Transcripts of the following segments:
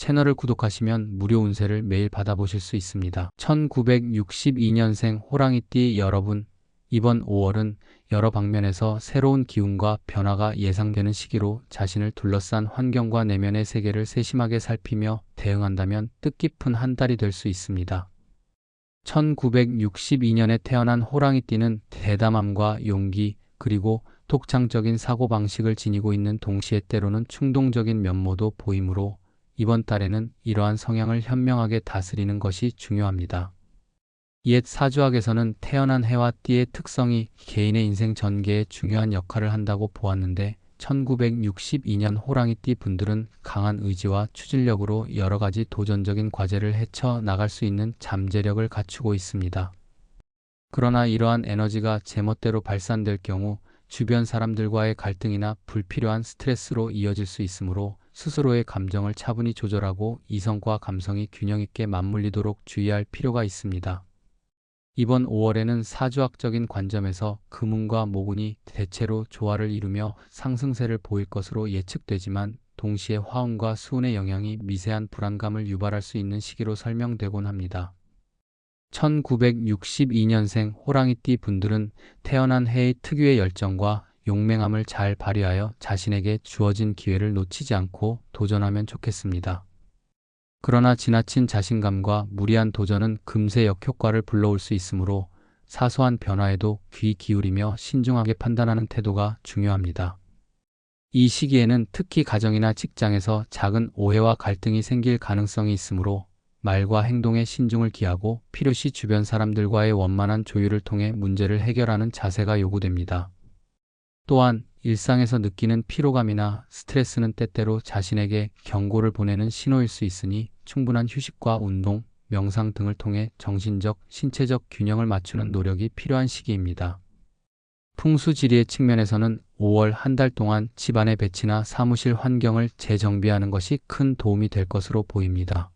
채널을 구독하시면 무료 운세를 매일 받아보실 수 있습니다. 1962년생 호랑이띠 여러분, 이번 5월은 여러 방면에서 새로운 기운과 변화가 예상되는 시기로 자신을 둘러싼 환경과 내면의 세계를 세심하게 살피며 대응한다면 뜻깊은 한 달이 될 수 있습니다. 1962년에 태어난 호랑이띠는 대담함과 용기, 그리고 독창적인 사고방식을 지니고 있는 동시에 때로는 충동적인 면모도 보이므로 이번 달에는 이러한 성향을 현명하게 다스리는 것이 중요합니다. 옛 사주학에서는 태어난 해와 띠의 특성이 개인의 인생 전개에 중요한 역할을 한다고 보았는데 1962년 호랑이띠 분들은 강한 의지와 추진력으로 여러 가지 도전적인 과제를 헤쳐 나갈 수 있는 잠재력을 갖추고 있습니다. 그러나 이러한 에너지가 제멋대로 발산될 경우 주변 사람들과의 갈등이나 불필요한 스트레스로 이어질 수 있으므로 스스로의 감정을 차분히 조절하고 이성과 감성이 균형 있게 맞물리도록 주의할 필요가 있습니다. 이번 5월에는 사주학적인 관점에서 금운과 모군이 대체로 조화를 이루며 상승세를 보일 것으로 예측되지만 동시에 화운과 수운의 영향이 미세한 불안감을 유발할 수 있는 시기로 설명되곤 합니다. 1962년생 호랑이띠 분들은 태어난 해의 특유의 열정과 용맹함을 잘 발휘하여 자신에게 주어진 기회를 놓치지 않고 도전하면 좋겠습니다. 그러나 지나친 자신감과 무리한 도전은 금세 역효과를 불러올 수 있으므로 사소한 변화에도 귀 기울이며 신중하게 판단하는 태도가 중요합니다. 이 시기에는 특히 가정이나 직장에서 작은 오해와 갈등이 생길 가능성이 있으므로 말과 행동에 신중을 기하고 필요시 주변 사람들과의 원만한 조율을 통해 문제를 해결하는 자세가 요구됩니다. 또한 일상에서 느끼는 피로감이나 스트레스는 때때로 자신에게 경고를 보내는 신호일 수 있으니 충분한 휴식과 운동, 명상 등을 통해 정신적, 신체적 균형을 맞추는 노력이 필요한 시기입니다. 풍수지리의 측면에서는 5월 한 달 동안 집안의 배치나 사무실 환경을 재정비하는 것이 큰 도움이 될 것으로 보입니다.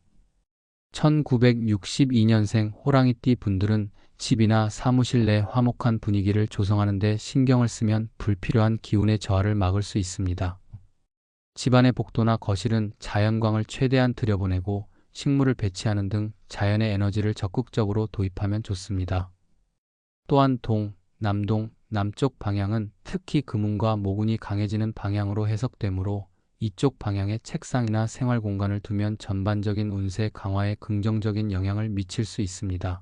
1962년생 호랑이띠 분들은 집이나 사무실 내 화목한 분위기를 조성하는 데 신경을 쓰면 불필요한 기운의 저하를 막을 수 있습니다. 집안의 복도나 거실은 자연광을 최대한 들여보내고 식물을 배치하는 등 자연의 에너지를 적극적으로 도입하면 좋습니다. 또한 동, 남동, 남쪽 방향은 특히 금운과 모군이 강해지는 방향으로 해석되므로 이쪽 방향에 책상이나 생활 공간을 두면 전반적인 운세 강화에 긍정적인 영향을 미칠 수 있습니다.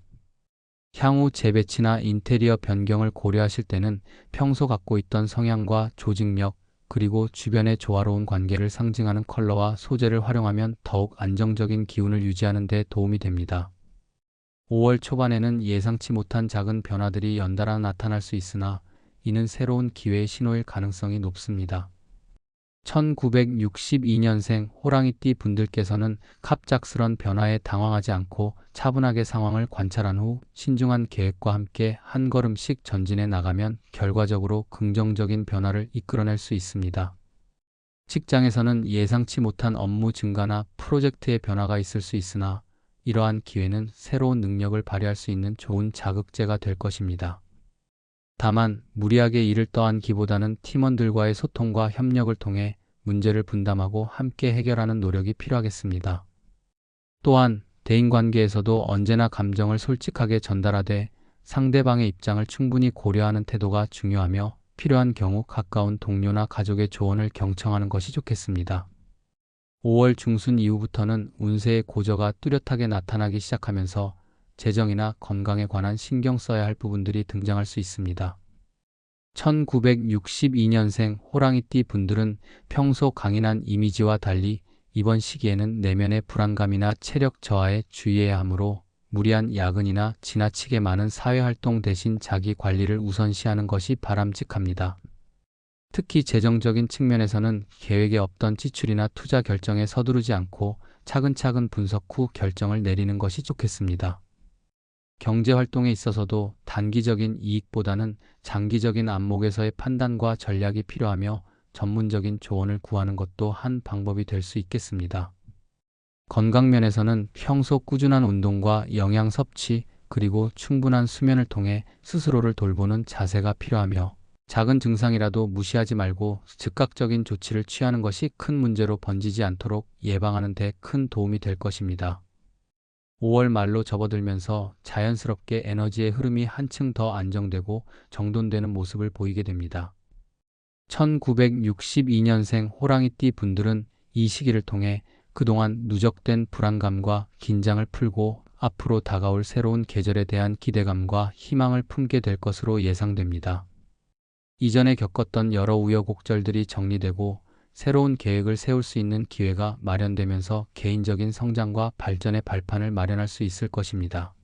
향후 재배치나 인테리어 변경을 고려하실 때는 평소 갖고 있던 성향과 조직력, 그리고 주변의 조화로운 관계를 상징하는 컬러와 소재를 활용하면 더욱 안정적인 기운을 유지하는 데 도움이 됩니다. 5월 초반에는 예상치 못한 작은 변화들이 연달아 나타날 수 있으나 이는 새로운 기회의 신호일 가능성이 높습니다. 1962년생 호랑이띠 분들께서는 갑작스런 변화에 당황하지 않고 차분하게 상황을 관찰한 후 신중한 계획과 함께 한 걸음씩 전진해 나가면 결과적으로 긍정적인 변화를 이끌어낼 수 있습니다. 직장에서는 예상치 못한 업무 증가나 프로젝트의 변화가 있을 수 있으나 이러한 기회는 새로운 능력을 발휘할 수 있는 좋은 자극제가 될 것입니다. 다만 무리하게 일을 떠안기보다는 팀원들과의 소통과 협력을 통해 문제를 분담하고 함께 해결하는 노력이 필요하겠습니다. 또한 대인관계에서도 언제나 감정을 솔직하게 전달하되 상대방의 입장을 충분히 고려하는 태도가 중요하며 필요한 경우 가까운 동료나 가족의 조언을 경청하는 것이 좋겠습니다. 5월 중순 이후부터는 운세의 고저가 뚜렷하게 나타나기 시작하면서 재정이나 건강에 관한 신경 써야 할 부분들이 등장할 수 있습니다. 1962년생 호랑이띠 분들은 평소 강인한 이미지와 달리 이번 시기에는 내면의 불안감이나 체력 저하에 주의해야 하므로 무리한 야근이나 지나치게 많은 사회활동 대신 자기 관리를 우선시하는 것이 바람직합니다. 특히 재정적인 측면에서는 계획에 없던 지출이나 투자 결정에 서두르지 않고 차근차근 분석 후 결정을 내리는 것이 좋겠습니다. 경제활동에 있어서도 단기적인 이익보다는 장기적인 안목에서의 판단과 전략이 필요하며 전문적인 조언을 구하는 것도 한 방법이 될 수 있겠습니다. 건강면에서는 평소 꾸준한 운동과 영양 섭취, 그리고 충분한 수면을 통해 스스로를 돌보는 자세가 필요하며 작은 증상이라도 무시하지 말고 즉각적인 조치를 취하는 것이 큰 문제로 번지지 않도록 예방하는 데 큰 도움이 될 것입니다. 5월 말로 접어들면서 자연스럽게 에너지의 흐름이 한층 더 안정되고 정돈되는 모습을 보이게 됩니다. 1962년생 호랑이띠 분들은 이 시기를 통해 그동안 누적된 불안감과 긴장을 풀고 앞으로 다가올 새로운 계절에 대한 기대감과 희망을 품게 될 것으로 예상됩니다. 이전에 겪었던 여러 우여곡절들이 정리되고 새로운 계획을 세울 수 있는 기회가 마련되면서 개인적인 성장과 발전의 발판을 마련할 수 있을 것입니다.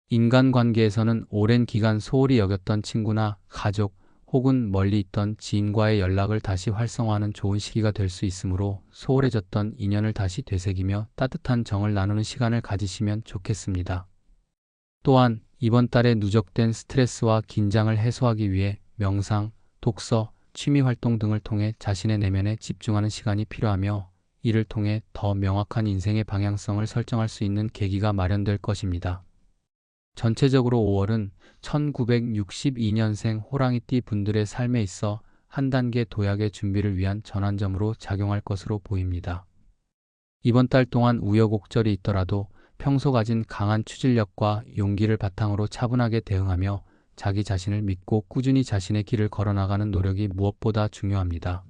인간관계에서는 오랜 기간 소홀히 여겼던 친구나 가족 혹은 멀리 있던 지인과의 연락을 다시 활성화하는 좋은 시기가 될 수 있으므로 소홀해졌던 인연을 다시 되새기며 따뜻한 정을 나누는 시간을 가지시면 좋겠습니다. 또한 이번 달에 누적된 스트레스와 긴장을 해소하기 위해 명상, 독서, 취미활동 등을 통해 자신의 내면에 집중하는 시간이 필요하며 이를 통해 더 명확한 인생의 방향성을 설정할 수 있는 계기가 마련될 것입니다. 전체적으로 5월은 1962년생 호랑이띠 분들의 삶에 있어 한 단계 도약의 준비를 위한 전환점으로 작용할 것으로 보입니다. 이번 달 동안 우여곡절이 있더라도 평소 가진 강한 추진력과 용기를 바탕으로 차분하게 대응하며 자기 자신을 믿고 꾸준히 자신의 길을 걸어나가는 노력이 무엇보다 중요합니다.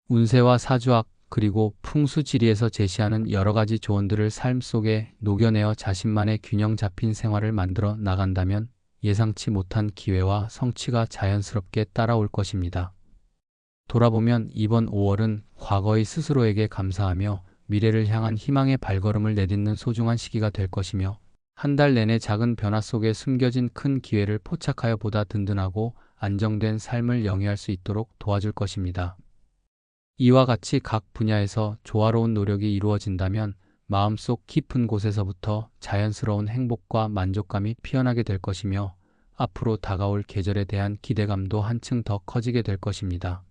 운세와 사주학 그리고 풍수지리에서 제시하는 여러 가지 조언들을 삶 속에 녹여내어 자신만의 균형 잡힌 생활을 만들어 나간다면 예상치 못한 기회와 성취가 자연스럽게 따라올 것입니다. 돌아보면 이번 5월은 과거의 스스로에게 감사하며 미래를 향한 희망의 발걸음을 내딛는 소중한 시기가 될 것이며 한 달 내내 작은 변화 속에 숨겨진 큰 기회를 포착하여 보다 든든하고 안정된 삶을 영위할 수 있도록 도와줄 것입니다. 이와 같이 각 분야에서 조화로운 노력이 이루어진다면 마음속 깊은 곳에서부터 자연스러운 행복과 만족감이 피어나게 될 것이며 앞으로 다가올 계절에 대한 기대감도 한층 더 커지게 될 것입니다.